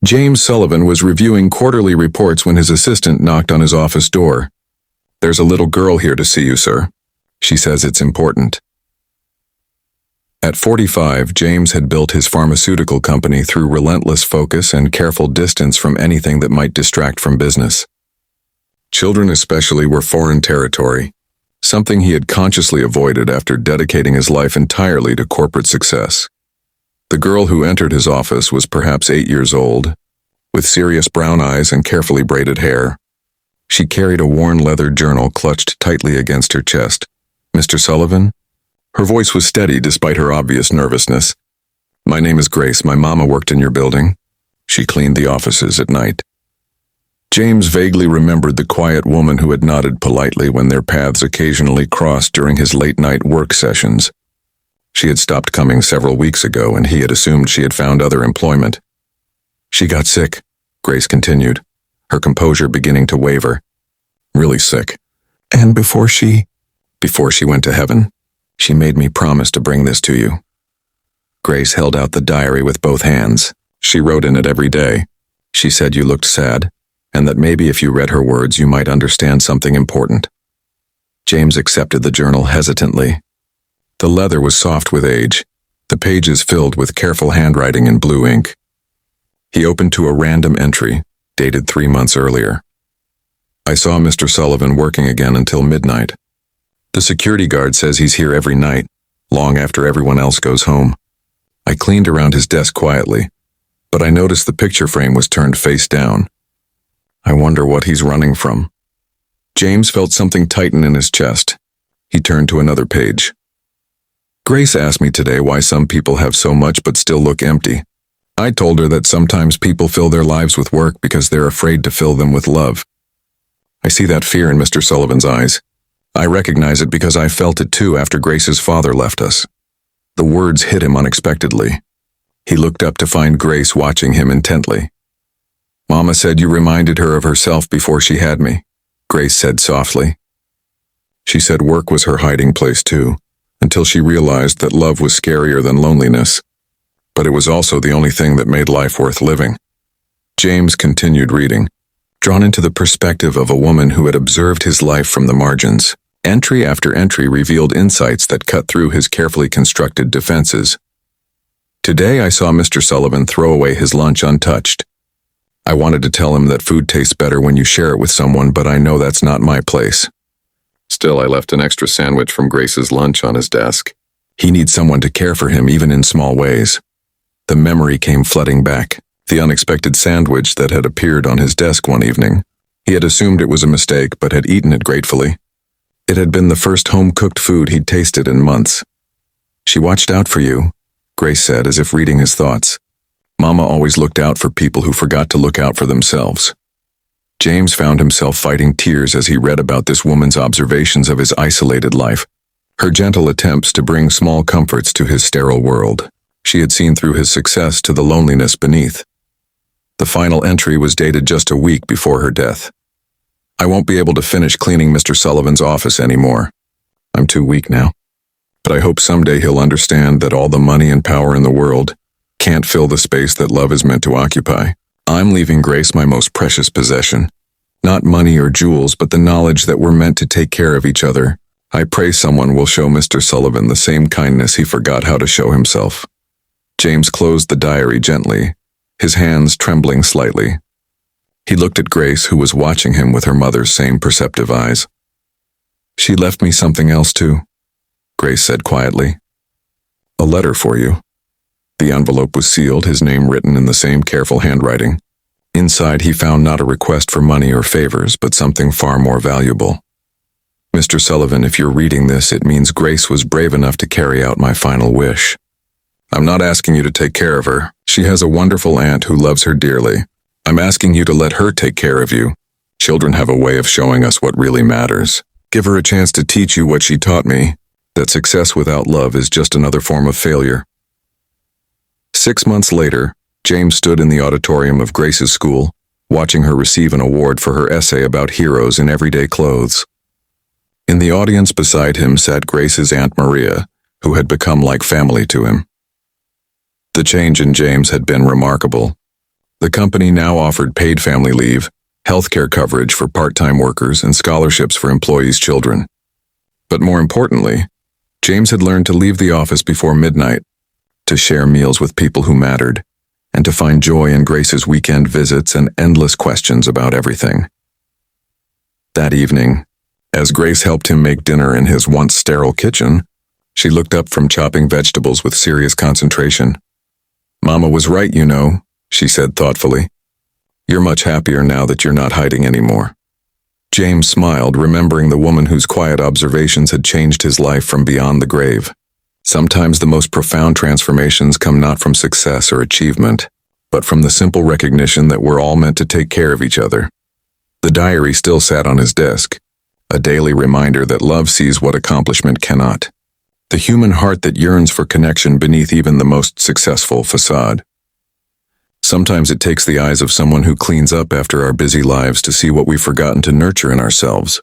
James Sullivan was reviewing quarterly reports when his assistant knocked on his office door. "There's a little girl here to see you, sir. She says it's important." At 45, James had built his pharmaceutical company through relentless focus and careful distance from anything that might distract from business. Children especially were foreign territory, something he had consciously avoided after dedicating his life entirely to corporate success. The girl who entered his office was perhaps 8 years old, with serious brown eyes and carefully braided hair. She carried a worn leather journal clutched tightly against her chest. "Mr. Sullivan?" Her voice was steady despite her obvious nervousness. "My name is Grace. My mama worked in your building. She cleaned the offices at night." James vaguely remembered the quiet woman who had nodded politely when their paths occasionally crossed during his late-night work sessions. She had stopped coming several weeks ago, and he had assumed she had found other employment. "She got sick," Grace continued, her composure beginning to waver. "Really sick. And before she went to heaven, she made me promise to bring this to you." Grace held out the diary with both hands. She wrote in it every day. She said you looked sad, and that maybe if you read her words you might understand something important. James accepted the journal hesitantly. The leather was soft with age, the pages filled with careful handwriting in blue ink. He opened to a random entry, dated 3 months earlier. "I saw Mr. Sullivan working again until midnight. The security guard says he's here every night, long after everyone else goes home. I cleaned around his desk quietly, but I noticed the picture frame was turned face down. I wonder what he's running from." James felt something tighten in his chest. He turned to another page. "Grace asked me today why some people have so much but still look empty. I told her that sometimes people fill their lives with work because they're afraid to fill them with love. I see that fear in Mr. Sullivan's eyes. I recognize it because I felt it too after Grace's father left us." The words hit him unexpectedly. He looked up to find Grace watching him intently. "Mama said you reminded her of herself before she had me," Grace said softly. She said work was her hiding place too, until she realized that love was scarier than loneliness. But it was also the only thing that made life worth living. James continued reading, drawn into the perspective of a woman who had observed his life from the margins. Entry after entry revealed insights that cut through his carefully constructed defenses. "Today I saw Mr. Sullivan throw away his lunch untouched. I wanted to tell him that food tastes better when you share it with someone, but I know that's not my place. Still, I left an extra sandwich from Grace's lunch on his desk. He needs someone to care for him even in small ways." The memory came flooding back, the unexpected sandwich that had appeared on his desk one evening. He had assumed it was a mistake, but had eaten it gratefully. It had been the first home-cooked food he'd tasted in months. "She watched out for you," Grace said, as if reading his thoughts. "Mama always looked out for people who forgot to look out for themselves." James found himself fighting tears as he read about this woman's observations of his isolated life, her gentle attempts to bring small comforts to his sterile world. She had seen through his success to the loneliness beneath. The final entry was dated just a week before her death. "I won't be able to finish cleaning Mr. Sullivan's office anymore. I'm too weak now. But I hope someday he'll understand that all the money and power in the world can't fill the space that love is meant to occupy. I'm leaving Grace my most precious possession. Not money or jewels, but the knowledge that we're meant to take care of each other. I pray someone will show Mr. Sullivan the same kindness he forgot how to show himself." James closed the diary gently, his hands trembling slightly. He looked at Grace, who was watching him with her mother's same perceptive eyes. "She left me something else too," Grace said quietly. "A letter for you." The envelope was sealed, his name written in the same careful handwriting. Inside he found not a request for money or favors, but something far more valuable. "Mr. Sullivan, if you're reading this, it means Grace was brave enough to carry out my final wish. I'm not asking you to take care of her. She has a wonderful aunt who loves her dearly. I'm asking you to let her take care of you. Children have a way of showing us what really matters. Give her a chance to teach you what she taught me, that success without love is just another form of failure." 6 months later, James stood in the auditorium of Grace's school, watching her receive an award for her essay about heroes in everyday clothes. In the audience beside him sat Grace's Aunt Maria, who had become like family to him. The change in James had been remarkable. The company now offered paid family leave, healthcare coverage for part-time workers, and scholarships for employees' children. But more importantly, James had learned to leave the office before midnight, to share meals with people who mattered, and to find joy in Grace's weekend visits and endless questions about everything. That evening, as Grace helped him make dinner in his once sterile kitchen, she looked up from chopping vegetables with serious concentration. "Mama was right, you know," she said thoughtfully. "You're much happier now that you're not hiding anymore." James smiled, remembering the woman whose quiet observations had changed his life from beyond the grave. Sometimes the most profound transformations come not from success or achievement, but from the simple recognition that we're all meant to take care of each other. The diary still sat on his desk, a daily reminder that love sees what accomplishment cannot. The human heart that yearns for connection beneath even the most successful facade. Sometimes it takes the eyes of someone who cleans up after our busy lives to see what we've forgotten to nurture in ourselves.